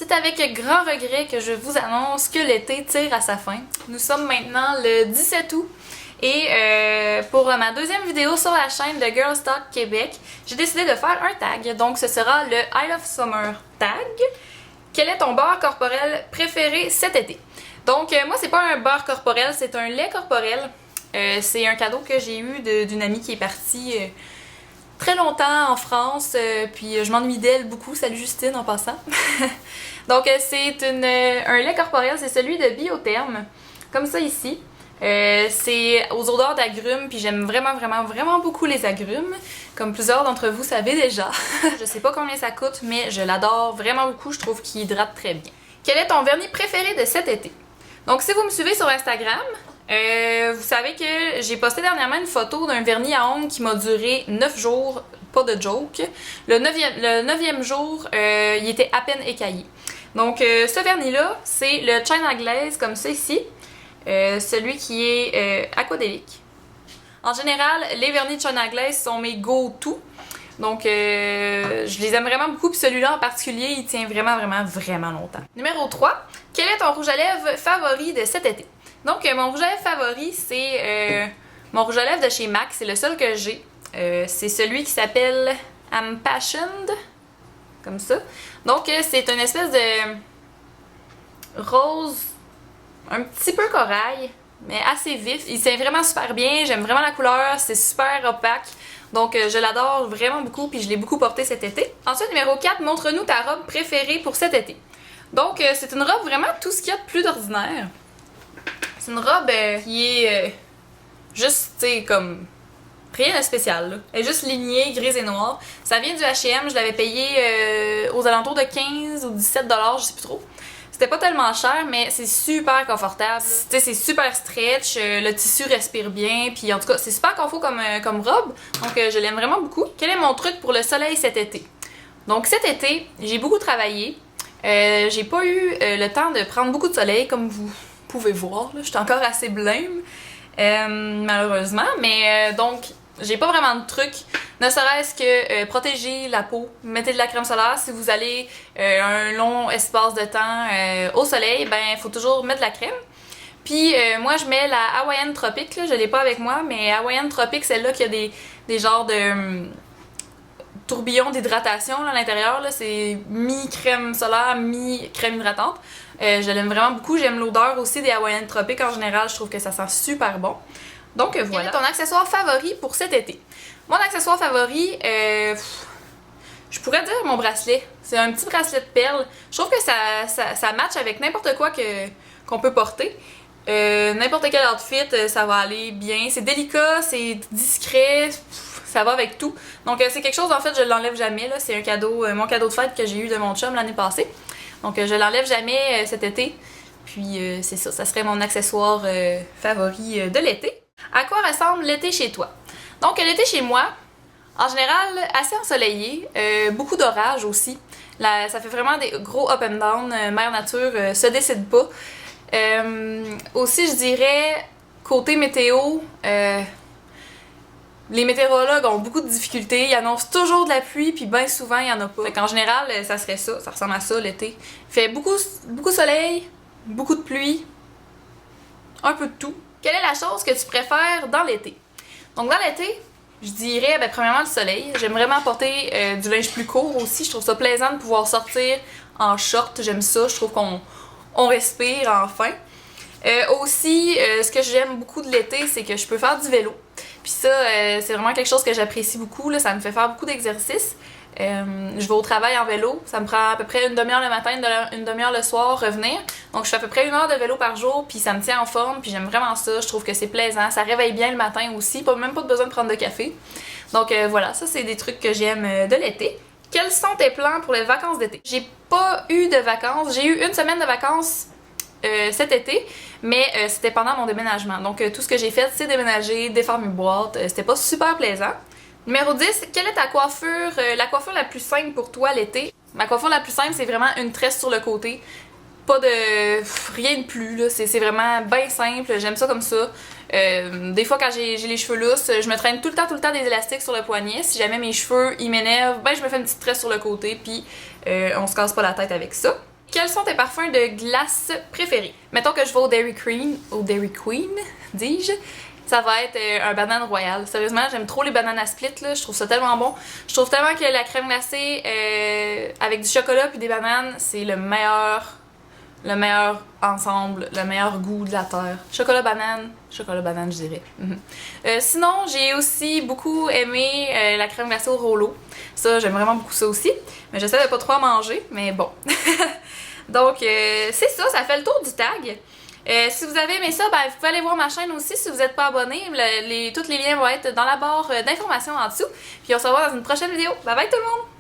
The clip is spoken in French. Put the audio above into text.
C'est avec grand regret que je vous annonce que l'été tire à sa fin. Nous sommes maintenant le 17 août et pour ma deuxième vidéo sur la chaîne de Girls Talk Québec, j'ai décidé de faire un tag. Donc ce sera le I Love Summer tag. Quel est ton beurre corporel préféré cet été? Donc moi c'est pas un beurre corporel, c'est un lait corporel. C'est un cadeau que j'ai eu d'une amie qui est partie très longtemps en France, puis je m'ennuie d'elle beaucoup. Salut Justine en passant. Donc c'est un lait corporel, c'est celui de Biotherme, comme ça ici. C'est aux odeurs d'agrumes, puis j'aime vraiment beaucoup les agrumes, comme plusieurs d'entre vous savez déjà. Je sais pas combien ça coûte, mais je l'adore vraiment beaucoup, je trouve qu'il hydrate très bien. Quel est ton vernis préféré de cet été? Donc si vous me suivez sur Instagram, vous savez que j'ai posté dernièrement une photo d'un vernis à ongles qui m'a duré 9 jours, pas de joke. Le 9e jour, il était à peine écaillé. Donc ce vernis-là, c'est le China Glaze, comme ça ici. Celui qui est aquadélique. En général, les vernis de China Glaze sont mes go-to. Donc je les aime vraiment beaucoup, puis celui-là en particulier, il tient vraiment longtemps. Numéro 3, quel est ton rouge à lèvres favori de cet été? Donc mon rouge à lèvres favori, c'est mon rouge à lèvres de chez MAC, c'est le seul que j'ai. C'est celui qui s'appelle Impassioned, comme ça. Donc c'est une espèce de rose un petit peu corail, mais assez vif. Il tient vraiment super bien, j'aime vraiment la couleur, c'est super opaque. Donc je l'adore vraiment beaucoup, puis je l'ai beaucoup porté cet été. Ensuite, numéro 4, montre-nous ta robe préférée pour cet été. Donc c'est une robe vraiment tout ce qu'il y a de plus d'ordinaire. C'est une robe qui est juste, tu sais, comme rien de spécial, là. Elle est juste lignée, grise et noire. Ça vient du H&M, je l'avais payé aux alentours de 15 ou 17 $, je sais plus trop. C'était pas tellement cher, mais c'est super confortable. C'est super stretch, le tissu respire bien, puis en tout cas, c'est super confort comme robe, donc je l'aime vraiment beaucoup. Quel est mon truc pour le soleil cet été? Donc cet été, j'ai beaucoup travaillé. J'ai pas eu le temps de prendre beaucoup de soleil, comme vous pouvez voir. Je suis encore assez blême, malheureusement, mais donc j'ai pas vraiment de trucs. Ne serait-ce que protéger la peau, mettez de la crème solaire. Si vous allez un long espace de temps au soleil, ben il faut toujours mettre de la crème. Puis moi je mets la Hawaiian Tropic, là, je l'ai pas avec moi, mais Hawaiian Tropic, celle-là qui a des genres de tourbillons d'hydratation à l'intérieur. C'est mi-crème solaire, mi-crème hydratante. Je l'aime vraiment beaucoup, j'aime l'odeur aussi des Hawaiian Tropic en général, je trouve que ça sent super bon. Donc voilà. Quel est ton accessoire favori pour cet été? Mon accessoire favori, je pourrais dire mon bracelet. C'est un petit bracelet de perles. Je trouve que ça match avec n'importe quoi qu'on peut porter. N'importe quel outfit, ça va aller bien. C'est délicat, c'est discret, ça va avec tout. Donc c'est quelque chose, en fait, je l'enlève jamais. C'est un cadeau, mon cadeau de fête que j'ai eu de mon chum l'année passée. Donc je l'enlève jamais cet été. Puis c'est ça, ça serait mon accessoire favori de l'été. À quoi ressemble l'été chez toi? Donc l'été chez moi, en général, assez ensoleillé, beaucoup d'orages aussi. Là, ça fait vraiment des gros up and down, mère nature se décide pas. Aussi, je dirais, côté météo, les météorologues ont beaucoup de difficultés, ils annoncent toujours de la pluie, puis bien souvent, il n'y en a pas. Fait qu'en général, ça serait ça ressemble à ça l'été. Il fait beaucoup de soleil, beaucoup de pluie, un peu de tout. Quelle est la chose que tu préfères dans l'été? Donc dans l'été, je dirais premièrement le soleil. J'aime vraiment porter du linge plus court aussi. Je trouve ça plaisant de pouvoir sortir en short. J'aime ça. Je trouve qu'on respire enfin. Aussi, ce que j'aime beaucoup de l'été, c'est que je peux faire du vélo. Puis ça, c'est vraiment quelque chose que j'apprécie beaucoup. Là. Ça me fait faire beaucoup d'exercices. Je vais au travail en vélo, ça me prend à peu près une demi-heure le matin, une demi-heure le soir, revenir. Donc je fais à peu près 1 heure de vélo par jour, puis ça me tient en forme, puis j'aime vraiment ça, je trouve que c'est plaisant, ça réveille bien le matin aussi, même pas besoin de prendre de café. Donc voilà, ça c'est des trucs que j'aime de l'été. Quels sont tes plans pour les vacances d'été? J'ai pas eu de vacances, j'ai eu 1 semaine de vacances cet été, mais c'était pendant mon déménagement. Donc tout ce que j'ai fait, c'est déménager, défaire mes boîtes, c'était pas super plaisant. Numéro 10, quelle est ta coiffure, la coiffure la plus simple pour toi l'été? Ma coiffure la plus simple, c'est vraiment une tresse sur le côté. Pas de... rien de plus, là. C'est vraiment bien simple, j'aime ça comme ça. Des fois, quand j'ai les cheveux lousses, je me traîne tout le temps des élastiques sur le poignet. Si jamais mes cheveux, ils m'énervent, je me fais une petite tresse sur le côté, puis on se casse pas la tête avec ça. Quels sont tes parfums de glace préférés? Mettons que je vais au Dairy Queen, dis-je. Ça va être un banane royal. Sérieusement, j'aime trop les bananes à split, là. Je trouve ça tellement bon. Je trouve tellement que la crème glacée avec du chocolat puis des bananes, c'est le meilleur ensemble, le meilleur goût de la terre. Chocolat-banane, je dirais. Sinon, j'ai aussi beaucoup aimé la crème glacée au rouleau. Ça, j'aime vraiment beaucoup ça aussi. Mais j'essaie de pas trop en manger, mais bon. Donc, c'est ça, ça fait le tour du tag. Si vous avez aimé ça, ben, vous pouvez aller voir ma chaîne aussi si vous n'êtes pas abonné. Tous les liens vont être dans la barre d'informations en dessous. Puis on se revoit dans une prochaine vidéo. Bye bye tout le monde!